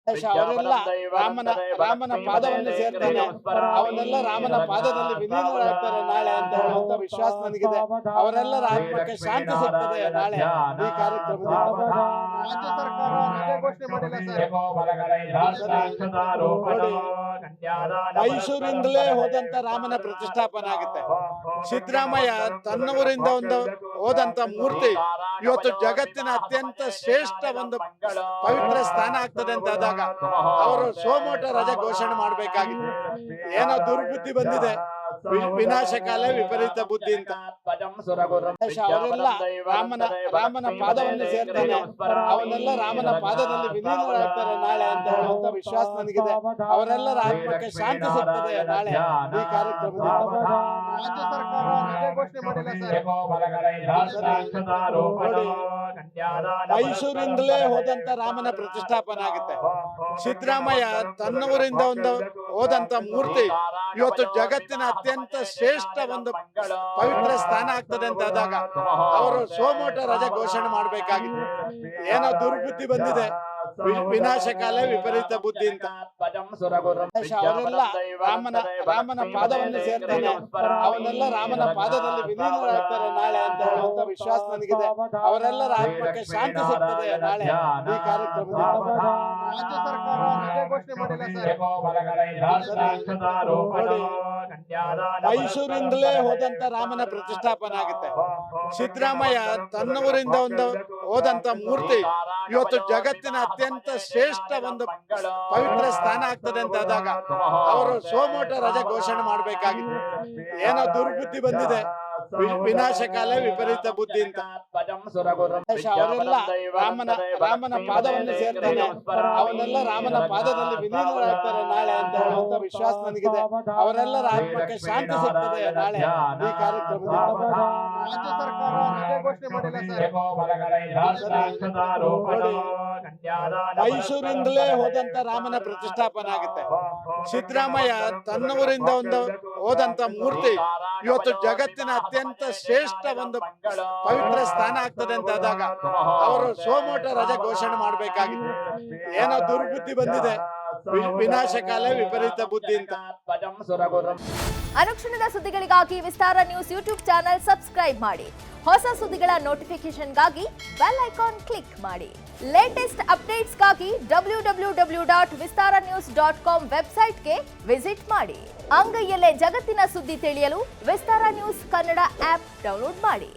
ಅವರೆಲ್ಲ ರಾಮನ ಪಾದವನ್ನು ಸೇರ್ತಾನೆ, ಅವನ್ನೆಲ್ಲ ರಾಮನ ಪಾದದಲ್ಲಿ ವಿಲೀನರಾಗ್ತಾರೆ ನಾಳೆ ಅಂತ ಹೇಳುವಂತ ವಿಶ್ವಾಸ ನನಗಿದೆ. ಅವರೆಲ್ಲರ ಆತ್ಮಕ್ಕೆ ಶಾಂತಿ ಸಿಗ್ತದೆ ನಾಳೆ ಈ ಕಾರ್ಯಕ್ರಮದಿಂದ. ರಾಜ್ಯ ಸರ್ಕಾರ ರಜೆ ಘೋಷಣೆ ಮೈಸೂರಿಂದಲೇ ಹೋದಂತ ರಾಮನ ಪ್ರತಿಷ್ಠಾಪನೆ ಆಗುತ್ತೆ. ಸಿದ್ದರಾಮಯ್ಯ ತನ್ನವರಿಂದ ಹೋದಂತ ಮೂರ್ತಿ ಇವತ್ತು ಜಗತ್ತಿನ ಅತ್ಯಂತ ಶ್ರೇಷ್ಠ ಒಂದು ಪವಿತ್ರ ಸ್ಥಾನ ಆಗ್ತದೆ ಅಂತ ಆದಾಗ ಅವರು ಸೋಮೋಟ ರಜೆ ಘೋಷಣೆ ಮಾಡಬೇಕಾಗಿತ್ತು. ಏನೋ ದುರ್ಬುದ್ಧಿ ಬಂದಿದೆ, ವಿನಾಶಕಾಲ ವಿಪರೀತ ಬುದ್ಧಿ ಅಂತ. ಅವರೆಲ್ಲ ರಾಮನ ಪಾದವನ್ನು ಸೇರ್ತಾನೆ, ಅವನ್ನೆಲ್ಲ ರಾಮನ ಪಾದದಲ್ಲಿ ವಿಲೀನರಾಗ್ತಾರೆ ನಾಳೆ ಅಂತ ಹೇಳುವಂತ ವಿಶ್ವಾಸ ನನಗಿದೆ. ಅವರೆಲ್ಲರ ಆತ್ಮಕ್ಕೆ ಶಾಂತಿ ಸಿಗ್ತದೆ ನಾಳೆ ಈ ಕಾರ್ಯಕ್ರಮದಿಂದ. ರಾಜ್ಯ ಸರ್ಕಾರ ರಜೆ ಘೋಷಣೆ ಮೈಸೂರಿಂದಲೇ ಹೋದಂತ ರಾಮನ ಪ್ರತಿಷ್ಠಾಪನೆ ಆಗುತ್ತೆ. ಸಿದ್ದರಾಮಯ್ಯ ತನ್ನವರಿಂದ ಹೋದಂತ ಮೂರ್ತಿ ಇವತ್ತು ಜಗತ್ತಿನ ಅತ್ಯಂತ ಶ್ರೇಷ್ಠ ಒಂದು ಪವಿತ್ರ ಸ್ಥಾನ ಆಗ್ತದೆ ಅಂತ ಆದಾಗ ಅವರು ಸೋಮೋಟ ರಜೆ ಘೋಷಣೆ ಮಾಡಬೇಕಾಗಿತ್ತು. ಏನೋ ದುರ್ಬುದ್ಧಿ ಬಂದಿದೆ, ವಿನಾಶಕಾಲ ವಿಪರೀತ ಬುದ್ಧಿ ಅಂತ. ಅವರೆಲ್ಲ ರಾಮನ ಪಾದವನ್ನು ಸೇರ್ತಾನೆ, ಅವನ್ನೆಲ್ಲ ರಾಮನ ಪಾದದಲ್ಲಿ ವಿಲೀನರಾಗ್ತಾರೆ ನಾಳೆ ಅಂತ ಹೇಳುವಂತ ವಿಶ್ವಾಸ ನನಗಿದೆ. ಅವರೆಲ್ಲರ ಆತ್ಮಕ್ಕೆ ಶಾಂತಿ ಸಿಗ್ತದೆ ನಾಳೆ ಈ ಕಾರ್ಯಕ್ರಮದಿಂದ. ರಾಜ್ಯ ಸರ್ಕಾರ ರಜೆ ಘೋಷಣೆ ಮೈಸೂರಿಂದಲೇ ಹೋದಂತ ರಾಮನ ಪ್ರತಿಷ್ಠಾಪನೆ ಆಗುತ್ತೆ. ಸಿದ್ದರಾಮಯ್ಯ ತನ್ನವರಿಂದ ಹೋದಂತ ಮೂರ್ತಿ ಇವತ್ತು ಜಗತ್ತಿನ ಅತ್ಯಂತ ಶ್ರೇಷ್ಠ ಒಂದು ಪವಿತ್ರ ಸ್ಥಾನ ಆಗ್ತದೆ ಅಂತ ಆದಾಗ ಅವರು ಸೋಮೋಟ ರಜೆ ಘೋಷಣೆ ಮಾಡಬೇಕಾಗಿತ್ತು. ಏನೋ ದುರ್ಬುದ್ಧಿ ಬಂದಿದೆ, ವಿನಾಶಕಾಲ ವಿಪರೀತ ಬುದ್ಧಿ ಅಂತ. ಅವರೆಲ್ಲ ರಾಮನ ಪಾದವನ್ನು ಸೇರ್ತಾನೆ, ಅವನ್ನೆಲ್ಲ ರಾಮನ ಪಾದದಲ್ಲಿ ವಿಲೀನರಾಗ್ತಾರೆ ನಾಳೆ ಅಂತ ಹೇಳುವಂತ ವಿಶ್ವಾಸ ನನಗಿದೆ. ಅವರೆಲ್ಲರ ಆತ್ಮಕ್ಕೆ ಶಾಂತಿ ಸಿಗ್ತದೆ ನಾಳೆ ಈ ಕಾರ್ಯಕ್ರಮದಿಂದ. ರಾಜ್ಯ ಸರ್ಕಾರ ರಜೆ ಘೋಷಣೆ ಮೈಸೂರಿಂದಲೇ ಹೋದಂತ ರಾಮನ ಪ್ರತಿಷ್ಠಾಪನೆ ಆಗುತ್ತೆ. ಸಿದ್ದರಾಮಯ್ಯ ತನ್ನವರಿಂದ ಹೋದಂತ ಮೂರ್ತಿ ಇವತ್ತು ಜಗತ್ತಿನ ಅತ್ಯಂತ ಶ್ರೇಷ್ಠ ಒಂದು ಪವಿತ್ರ ಸ್ಥಾನ ಆಗ್ತದೆ ಅಂತ ಆದಾಗ ಅವರು ಸೋಮೋಟ ರಜೆ ಘೋಷಣೆ ಮಾಡಬೇಕಾಗಿತ್ತು. ಏನೋ ದುರ್ಬುದ್ಧಿ ಬಂದಿದೆ, ವಿನಾಶಕಾಲ ವಿಪರೀತ ಬುದ್ಧಿ ಅಂತ. ಅನುಕ್ಷಣದ ಸುದ್ದಿಗಳಿಗಾಗಿ ವಿಸ್ತಾರ ನ್ಯೂಸ್ ಯೂಟ್ಯೂಬ್ ಚಾನೆಲ್ ಸಬ್ಸ್ಕ್ರೈಬ್ ಮಾಡಿ. ಹೊಸ ಸುದ್ದಿಗಳ ನೋಟಿಫಿಕೇಶನ್ಗಾಗಿ ಬೆಲ್ ಐಕಾನ್ ಕ್ಲಿಕ್ ಮಾಡಿ. ಲೇಟೆಸ್ಟ್ ಅಪ್ಡೇಟ್ಸ್ಗಾಗಿ www.vistaranews.com ವೆಬ್ಸೈಟ್ಗೆ ವಿಸಿಟ್ ಮಾಡಿ. ಅಂಗೈಯಲ್ಲೇ ಜಗತ್ತಿನ ಸುದ್ದಿ ತಿಳಿಯಲು ವಿಸ್ತಾರ ನ್ಯೂಸ್ ಕನ್ನಡ ಆಪ್ ಡೌನ್ಲೋಡ್ ಮಾಡಿ.